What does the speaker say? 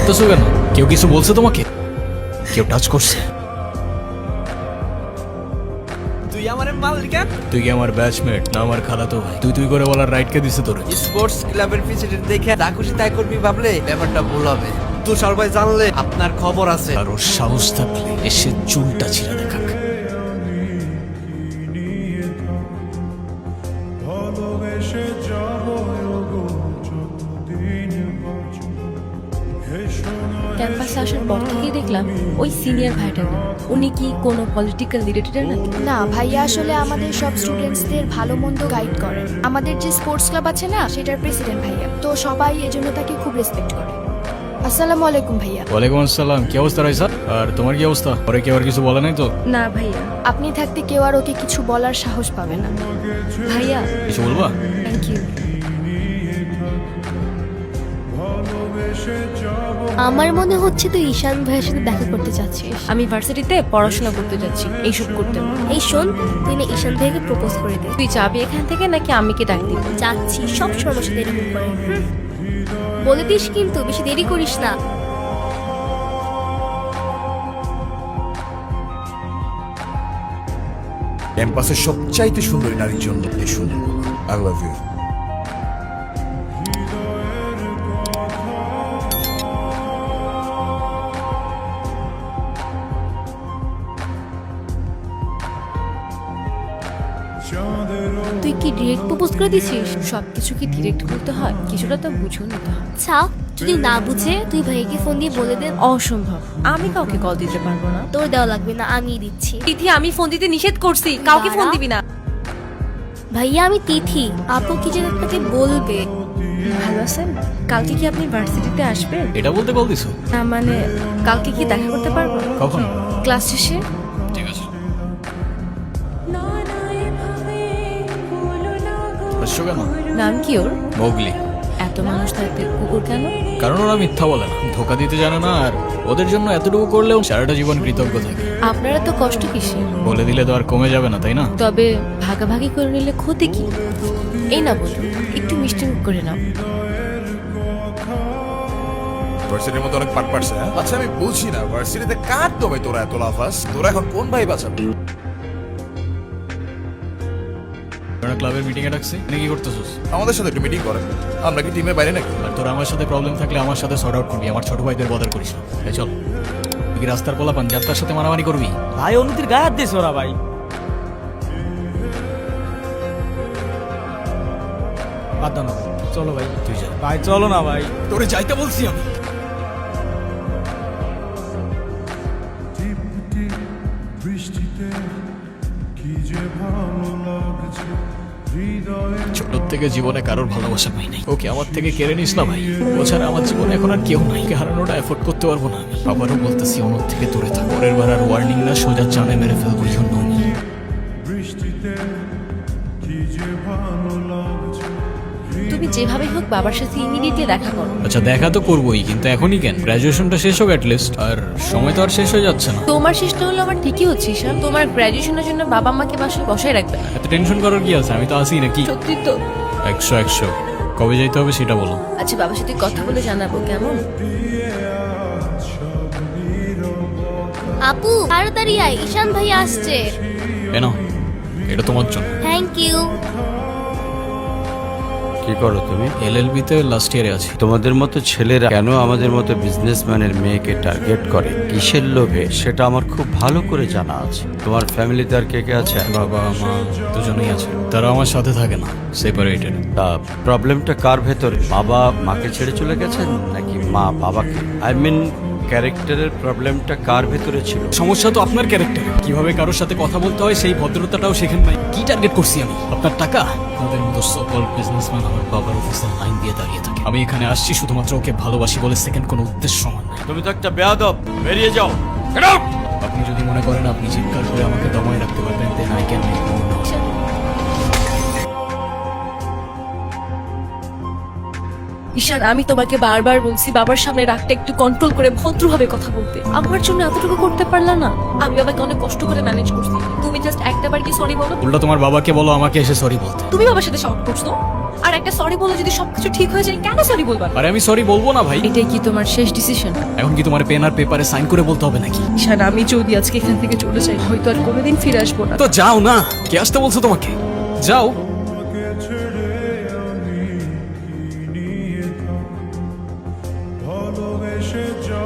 কাঁদতেছো কেন? কেউ কিছু বলছে তোমাকে? কেউ টাচ করছে? তুই আমার মালিক? তুই কি আমার ব্যাচমেট না আমার খালাতো ভাই? তুই তুই করে বলার রাইট কে দিছে তোর? স্পোর্টস ক্লাবের প্রেসিডেন্ট দেখে যা খুশি তাই করবি ভাবলে ব্যাপারটা ভুল হবে। তুষার ভাই জানলে আপনার খবর আছে। আর ওর সাহস থাকলে এসে চুলটা ছিঁড়া দেখাক। ক্যাম্পাসে আসার পর থেকেই দেখলাম ওই সিনিয়র ভাইটা না, উনি কি কোনো পলিটিক্যাল রিলেটেড নাকি? না ভাইয়া, আসলে আমাদের সব স্টুডেন্টসদের ভালো মন্দ গাইড করে। আমাদের যে স্পোর্টস ক্লাব আছে না, সেটার প্রেসিডেন্ট ভাইয়া, তো সবাই এজন্য তাকে খুব রেসপেক্ট করে। আসসালামু আলাইকুম ভাইয়া। ওয়ালাইকুম আসসালাম। কি অবস্থা রাইসা? আর তোমার কি অবস্থা? পরে কেউ আর কিছু বলে নাই তো? না ভাইয়া। আপনি থাকতে কেউ আর ওকে কিছু বলার সাহস পাবে না। ভাইয়া কিছু বলবা? Thank you. আমার মনে হচ্ছে তুই ঈশান ভাইয়ের সাথে দেখা করতে চাচ্ছিস। আমি ভার্সিটিতে পড়াশোনা করতে যাচ্ছি, এইসব করতে না। এই শোন, তুই না ঈশান ভাইকে প্রপোজ করে দে। তুই যাবি এখান থেকে নাকি আমি কি ডাক দিব? যাচ্ছি, সব সময় সাথে এরকম করে। বলে দিস কিন্তু, বেশি দেরি করিস না। ক্যাম্পাসের সবচাইতে সুন্দরী নারীর জন্য এই সুন্দর আই লাভ ইউ। তুই কি ডিরেক্ট প্রপোজ করে দিছিস? সবকিছু কি ডিরেক্ট করতে হয়? কিছুটা তো বুঝে নিতে হয়। আচ্ছা, যদি না বুঝে তুই ভাইকে ফোন দিয়ে বলে দে। অসম্ভব, আমি কাউকে কল দিতে পারবো না। তোর দেওয়া লাগবে না, আমিই দিচ্ছি। তিথি, আমি ফোন দিতে নিষেধ করছি, কাউকে ফোন দিবি না। ভাইয়া আমি তিথি, আপু কি যেন আপনাকে বলবে। ভালো আছেন? কালকে কি আপনি ভার্সিটিতে আসবেন? এটা বলতে বল দিছো? না মানে, কালকে কি দেখা করতে পারবো? কখন? ক্লাস শেষে। ঠিক আছে। হাসছো কেন? নাম কি ওর? মোগলি। এত মানুষ থাকতে কুকুর কেন? কারণ ওরা মিথ্যা বলে না, ধোকা দিতে জানে না, আর ওদের জন্য এতটুকু করলেও সারাটা জীবন কৃতজ্ঞ থাকে। আপনারা তো কষ্ট কিসে? বলে দিলে তো আর কমে যাবে না, তাই না? তবে ভাগাভাগি করে নিলে ক্ষতি কি? এই না বলুন, একটু মিষ্টি মুখ করে নাও। ভার্সিটির মধ্যে অনেক পাট পারছে। আচ্ছা আমি বুঝি না, ভার্সিটিতে কার তবে তোরা এত লাফাস? তোরা এখন কোন ভাই বাঁচাবি? তোরা ক্লাবের মিটিং এ ডাকছে, এখানে কি করতেছিস? আমাদের সাথে একটু মিটিং করে। আমরা কি টিমের বাইরে নাকি? আর তোরা আমার সাথে প্রবলেম থাকলে আমার সাথে সর্ট আউট করবি, আমার ছোট ভাইদের বদর করিস না। এই চল। তুই কি রাস্তার পোলাপান যাত্রার সাথে মারামারি করবি? ভাই অনুতির গায়ে হাত দিস ওরা ভাই। বাদ না, চলো ভাই। তুই যা ভাই চলো না ভাই। তোরে যাইতে বলছি আমি। ছোট থেকে জীবনে কারোর ভালোবাসা পাই নাই। ওকে আমার থেকে কেড়ে নিস না ভাই। ও ছাড়া আমার জীবনে এখন আর কেউ নাই। ওকে হারানোটা এফোর্ড করতে পারবো না আমি। আবারও বলতেছি, অনুর থেকে দূরে থাক। পরের বার আর ওয়ার্নিং না, সোজা চানে মেরে ফেলবো এই জন্য আমি। তুমি যেভাবে হোক বাবার সাথে ইমিডিয়েটলি দেখা করো। আচ্ছা দেখা তো করবোই, কিন্তু এখনই কেন? গ্রাজুয়েশনটা শেষ হোক অ্যাটলিস্ট। আর সময় তো আর শেষ হয়ে যাচ্ছে না। তোমার শেষটা হলো আমার ঠিকই হচ্ছে ঈশান। তোমার গ্র্যাজুয়েশনের জন্য বাবা মাকে বাসায় বসায় রাখবে না। এত টেনশন করার কি আছে? আমি তো আসি নাকি। সত্যি তো? 100 কবে যাইতে হবে সেটা বলো। আচ্ছা, বাবার সাথে কথা বলে জানাবো, কেমন? আপু তাড়াতাড়ি আয়, ঈশান ভাই আসছে। কেন? এটা তোমার জন্য। Thank you. কি করো তুমি? LLB তে লাস্ট ইয়ারে আছি। তোমাদের মতো ছেলেরা কেন আমাদের মতো বিজনেসম্যানের মেয়েকে টার্গেট করে, কিসের লোভে, সেটা আমার খুব ভালো করে জানা আছে। তোমার ফ্যামিলিতে আর কে কে আছে? বাবা মা দুজনেই আছে, তারা আমার সাথে থাকে না, সেপারেটেড। তা প্রবলেমটা কার ভেতরে? বাবা মাকে ছেড়ে চলে গেছেন নাকি মা বাবাকে? আই মিন ক্যারেক্টারের প্রবলেমটা কার ভেতরে ছিল? সমস্যা তো আপনার ক্যারেক্টার। কিভাবে কারোর সাথে কথা বলতে হয় সেই ভদ্রতাটাও শেখেন নাই। কি টার্গেট করছি আমি? আপনার টাকা? আমাদের মতো সকল বিজনেসম্যান আমার বাবার অফিসের লাইন দিয়ে দাঁড়িয়ে থাকে। আমি এখানে আসছি শুধুমাত্র ওকে ভালোবাসি বলে, সেকেন্ড কোনো উদ্দেশ্য সমান নাই। তুমি তো একটা বেয়াদব, বেরিয়ে যাও। আপনি যদি মনে করেন আপনি চিৎকার করে আমাকে দমায় রাখতে পারবেন, then I can make more noise. Ishan, আমি তোমাকে বারবার বলছি বাবার সামনে রাগটা একটু কন্ট্রোল করে ভদ্রভাবে কথা বলতে। আমার জন্য এতটুকু করতে পারলা না? আমি বাবাকে অনেক কষ্ট করে ম্যানেজ করছি, তুমি জাস্ট একটাবার কি সরি বলো। উল্টা তোমার বাবাকে বলো আমাকে এসে সরি বলতে। তুমি বাবার সাথে শর্ট করছো, আর আর একটা সরি বলে যদি সবকিছু ঠিক হয়ে যায়, কেন সরি বলবা? আরে আমি সরি বলবো না ভাই। এটাই কি তোমার শেষ ডিসিশন? এখন কি তোমার পেন আর পেপারে সাইন করে বলতে হবে নাকি? ঈশান, আমি যদি আজকে এখান থেকে চলে যাই, হয়তো আর কোনোদিন ফিরে আসবো না। তো যাও না, কে আসতে বলছো তোমাকে? যাও। ভালোবেসে যা